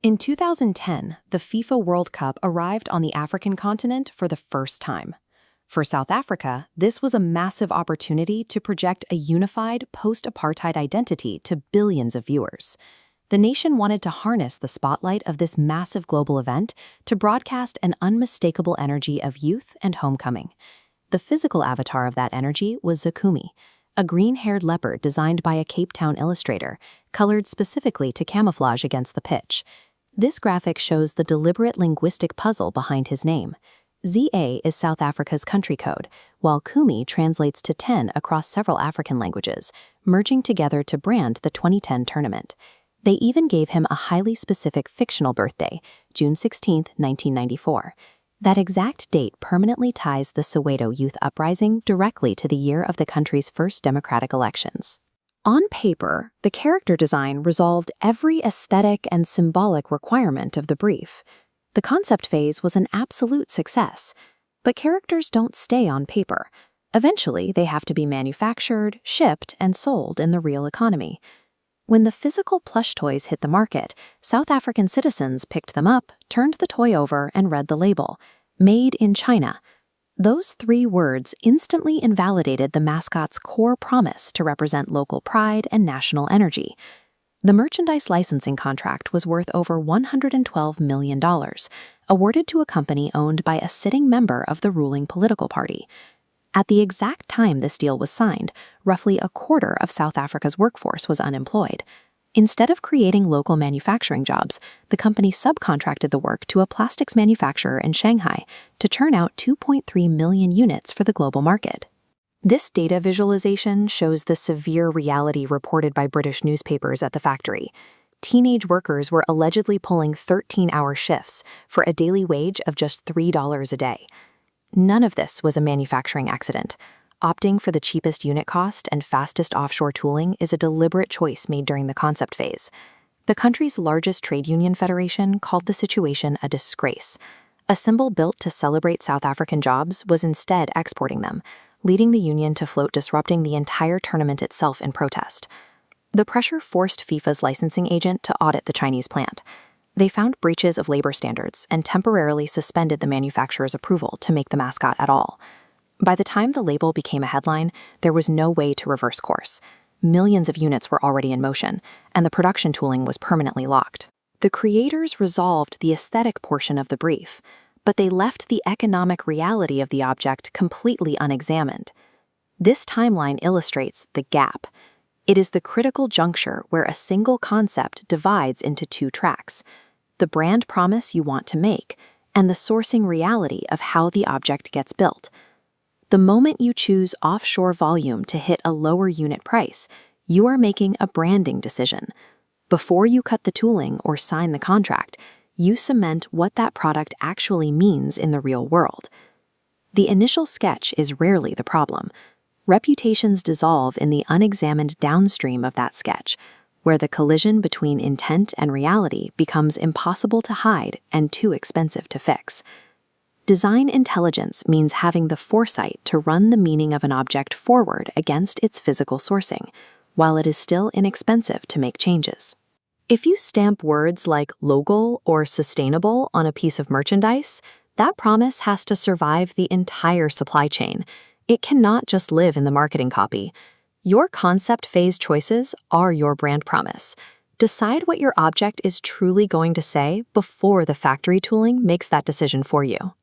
In 2010, the FIFA World Cup arrived on the African continent for the first time. For South Africa, this was a massive opportunity to project a unified post-apartheid identity to billions of viewers. The nation wanted to harness the spotlight of this massive global event to broadcast an unmistakable energy of youth and homecoming. The physical avatar of that energy was Zakumi, a green-haired leopard designed by a Cape Town illustrator, colored specifically to camouflage against the pitch. This graphic shows the deliberate linguistic puzzle behind his name. ZA is South Africa's country code, while Kumi translates to 10 across several African languages, merging together to brand the 2010 tournament. They even gave him a highly specific fictional birthday, June 16, 1994. That exact date permanently ties the Soweto Youth Uprising directly to the year of the country's first democratic elections. On paper, the character design resolved every aesthetic and symbolic requirement of the brief. The concept phase was an absolute success, but characters don't stay on paper. Eventually, they have to be manufactured, shipped, and sold in the real economy. When the physical plush toys hit the market, South African citizens picked them up, turned the toy over, and read the label, "Made in China." Those 3 words instantly invalidated the mascot's core promise to represent local pride and national energy. The merchandise licensing contract was worth over $112 million, awarded to a company owned by a sitting member of the ruling political party. At the exact time this deal was signed, roughly a quarter of South Africa's workforce was unemployed. Instead of creating local manufacturing jobs, the company subcontracted the work to a plastics manufacturer in Shanghai to churn out 2.3 million units for the global market. This data visualization shows the severe reality reported by British newspapers at the factory. Teenage workers were allegedly pulling 13-hour shifts for a daily wage of just $3 a day. None of this was a manufacturing accident. Opting for the cheapest unit cost and fastest offshore tooling is a deliberate choice made during the concept phase. The country's largest trade union federation called the situation a disgrace. A symbol built to celebrate South African jobs was instead exporting them, leading the union to float disrupting the entire tournament itself in protest. The pressure forced FIFA's licensing agent to audit the Chinese plant. They found breaches of labor standards and temporarily suspended the manufacturer's approval to make the mascot at all. By the time the label became a headline, there was no way to reverse course. Millions of units were already in motion, and the production tooling was permanently locked. The creators resolved the aesthetic portion of the brief, but they left the economic reality of the object completely unexamined. This timeline illustrates the gap. It is the critical juncture where a single concept divides into 2 tracks: the brand promise you want to make, and the sourcing reality of how the object gets built. The moment you choose offshore volume to hit a lower unit price, you are making a branding decision. Before you cut the tooling or sign the contract, you cement what that product actually means in the real world. The initial sketch is rarely the problem. Reputations dissolve in the unexamined downstream of that sketch, where the collision between intent and reality becomes impossible to hide and too expensive to fix. Design intelligence means having the foresight to run the meaning of an object forward against its physical sourcing, while it is still inexpensive to make changes. If you stamp words like local or sustainable on a piece of merchandise, that promise has to survive the entire supply chain. It cannot just live in the marketing copy. Your concept phase choices are your brand promise. Decide what your object is truly going to say before the factory tooling makes that decision for you.